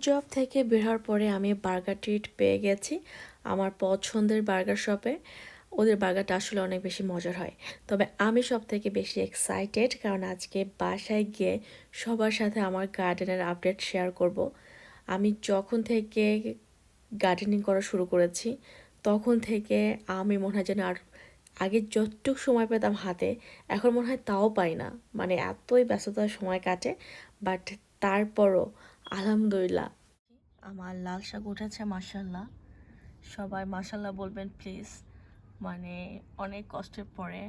Job থেকে বের হওয়ার পরে আমি বার্গার ট্রিট পেয়ে গেছি আমার পছন্দের বার্গার শপে। ওদের বার্গারটা আসলে অনেক বেশি মজার হয়। তবে আমি সব থেকে বেশি এক্সাইটেড কারণ আজকে বাসায় গিয়ে সবার সাথে আমার গার্ডেনের আপডেট শেয়ার করব। আমি যখন থেকে গার্ডেনিং করা শুরু করেছি তখন থেকে আমি মনে হয় যেন আর আগে যতটুকু সময় পেতাম হাতে এখন মনে হয় তাও পাই না। মানে এতই ব্যস্ততার সময় কাটে, বাট তারপরও আলহামদুলিল্লাহ আমার লাল শাক উঠেছে মাশাল্লাহ। সবাই মাশাল্লাহ বলবেন প্লিজ। মানে অনেক কষ্টের পরে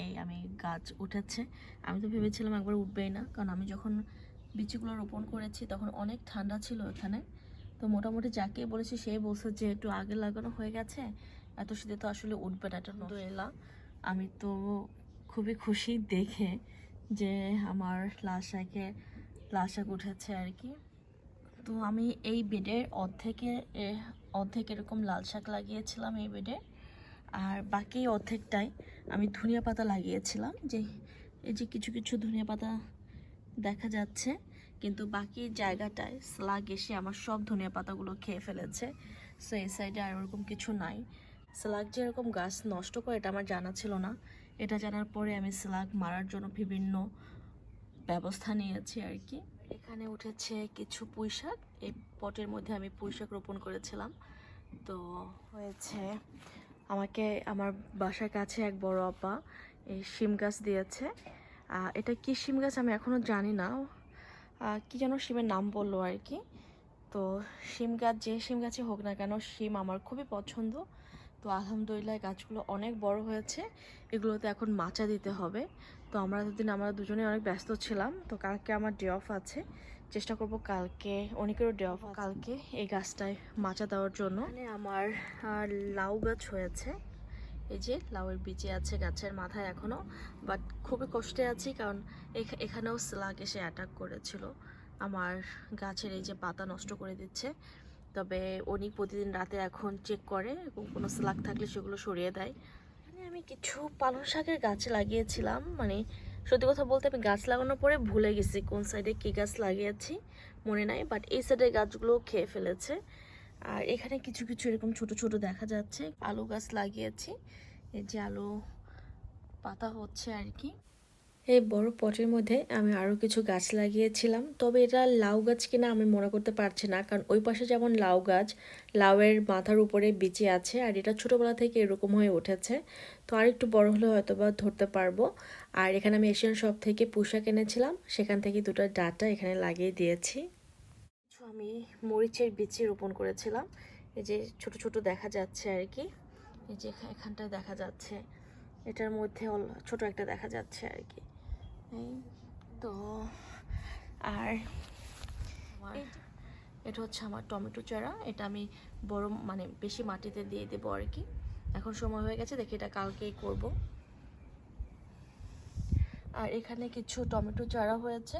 এই আমি গাছ উঠেছে। আমি তো ভেবেছিলাম একবার উঠবেই না, কারণ আমি যখন বিচিগুলো রোপণ করেছি তখন অনেক ঠান্ডা ছিল এখানে। তো মোটামুটি যাকে বলেছি সেই বলছে যে একটু আগে লাগানো হয়ে গেছে, এত শীতে তো আসলে উঠবে না। এটা আলহামদুলিল্লাহ আমি তো খুবই খুশি দেখে যে আমার লাল শাক উঠেছে আর কি। তো আমি এই বেডের অর্ধেক এরকম লাল শাক লাগিয়েছিলাম এই বেডে, আর বাকি অর্ধেকটাই আমি ধনিয়া পাতা লাগিয়েছিলাম। যে এই যে কিছু কিছু ধনিয়া পাতা দেখা যাচ্ছে, কিন্তু বাকি জায়গাটায় স্লাগ এসে আমার সব ধনিয়া পাতাগুলো খেয়ে ফেলেছে। সো এই সাইডে আর ওরকম কিছু নাই। স্লাগ যে এরকম গাছ নষ্ট করে এটা আমার জানা ছিল না। এটা জানার পরে আমি স্লাগ মারার জন্য বিভিন্ন ব্যবস্থা নিয়েছি আর কি। এখানে উঠেছে কিছু পুঁইশাক। এই পটের মধ্যে আমি পুঁইশাক রোপণ করেছিলাম। তো হয়েছে আমাকে আমার বাসার কাছে এক বড় আপা এই শিম গাছ দিয়েছে। এটা কি শিম গাছ আমি এখনও জানি না, কি যেন শিমের নাম বললো আর কি। তো শিম গাছ যে শিম গাছই হোক না কেন, শিম আমার খুবই পছন্দ। তো আলহামদুলিল্লাহ গাছগুলো অনেক বড় হয়েছে। এগুলোতে এখন মাচা দিতে হবে। তো আমরা দুজনে অনেক ব্যস্ত ছিলাম। তো কালকে আমার ডে অফ আছে, চেষ্টা করব কালকে, অনেকেরও ডে অফ কালকে এই গাছটায় মাচা দেওয়ার জন্য। মানে আমার লাউ গাছ হয়েছে, এই যে লাউয়ের বিচি আছে গাছের মাথায় এখনো, বাট খুবই কষ্টে আছি কারণ এখানেও স্লাগ এসে অ্যাটাক করেছিল আমার গাছের, এই যে পাতা নষ্ট করে দিচ্ছে। তবে উনি প্রতিদিন রাতে এখন চেক করে এবং কোনো স্লাগ থাকলে সেগুলো সরিয়ে দেয়। মানে আমি কিছু পালং শাকের গাছ লাগিয়েছিলাম, মানে সত্যি কথা বলতে আমি গাছ লাগানোর পরে ভুলে গেছি কোন সাইডে কী গাছ লাগিয়েছি, মনে নাই। বাট এই সাইডের গাছগুলো খেয়ে ফেলেছে। আর এখানে কিছু কিছু এরকম ছোট ছোট দেখা যাচ্ছে আলু গাছ লাগিয়েছি। এই যে আলু পাতা হচ্ছে আর কি। এই বড় পটের মধ্যে আমি আরও কিছু গাছ লাগিয়েছিলাম, তবে এটা লাউ গাছ কিনা আমি মনে করতে পারছি না, কারণ ওই পাশে যেমন লাউ গাছ, লাউয়ের মাথার উপরে বিচি আছে, আর এটা ছোটোবেলা থেকে এরকম হয়ে উঠেছে। তো আর একটু বড় হলে হয়তো বা ধরতে পারবো। আর এখানে আমি এশিয়ান শপ থেকে পুঁইশাক এনেছিলাম, সেখান থেকে দুটো ডাঁটা এখানে লাগিয়ে দিয়েছি। আমি মরিচের বিচি রোপণ করেছিলাম, এই যে ছোট ছোট দেখা যাচ্ছে আর কি। এই যে এখানটায় দেখা যাচ্ছে, এটার মধ্যে ছোট একটা দেখা যাচ্ছে আর কি। এই তো আর এটা হচ্ছে আমার টমেটো চারা। এটা আমি বড় মানে বেশি মাটিতে দিয়ে দেবো আর কি। এখন সময় হয়ে গেছে, দেখি এটা কালকেই করব। আর এখানে কিছু টমেটো চারা হয়েছে।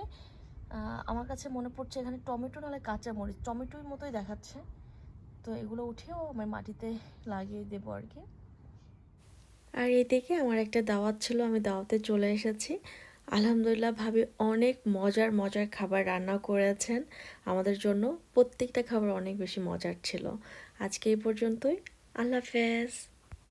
আমার কাছে মনে পড়ছে এখানে টমেটো নাহলে কাঁচা মরিচ, টমেটোর মতোই দেখাচ্ছে। তো এগুলো উঠেও আমার মাটিতে লাগিয়ে দেবো আর কি। আর এদিকে আমার একটা দাওয়াত ছিল, আমি দাওয়াতে চলে এসেছি। আলহামদুলিল্লাহ ভাবি অনেক মজার মজার খাবার রান্না করেছেন আমাদের জন্য। প্রত্যেকটা খাবার অনেক বেশি মজার ছিল। আজকে এই পর্যন্তই। আল্লাহ হাফেজ।